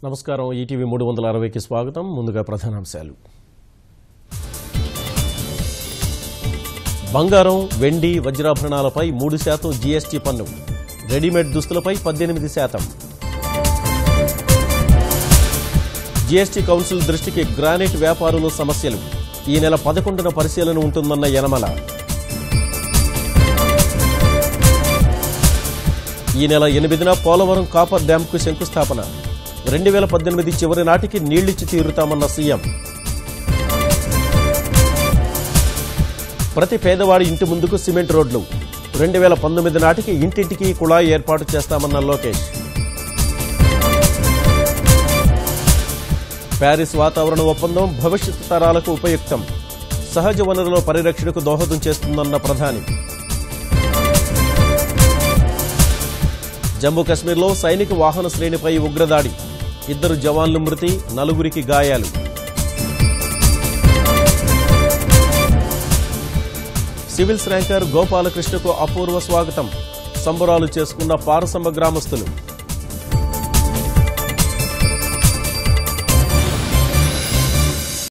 నమస్కారం ఈటీవీ 360కి స్వాగతం. ముందుగా ప్రధానాంశాలు. బంగారం, వెండి, వజ్రాభరణాలపై 3% జీఎస్టీ పన్ను. రెడీమేడ్ దుస్తులపై 18%. జీఎస్టీ కౌన్సిల్ దృష్టికి గ్రానైట్ వ్యాపారుల సమస్యలు. ఈ నెల 11న పరిశీలన ఉంటుందన్న యనమల. ఈ నెల 8న పోలవరం కాపర్ డ్యాంకు శంకుస్థాపన. 2018 చివరి నాటికి నీళ్లిచ్చి తీరుతామన్న సీఎం. ప్రతి పేదవాడి ఇంటి ముందుకు సిమెంట్ రోడ్లు. 2019 నాటికి ఇంటింటికి కుళాయి ఏర్పాటు చేస్తామన్న లోకేష్. ప్యారిస్ వాతావరణ ఒప్పందం భవిష్యత్ తరాలకు ఉపయుక్తం. సహజ వనరుల పరిరక్షణకు దోహదం చేస్తుందన్న ప్రధాని. జమ్మూ కశ్మీర్లో సైనిక వాహన శ్రేణిపై ఉగ్రదాడి. 2 జవాన్లు మృతి, 4 గాయాలు. సివిల్స్ ర్యాంకర్ గోపాలకృష్ణకు అపూర్వ స్వాగతం. సంబరాలు చేసుకున్న పారసమ్మ గ్రామస్తులు.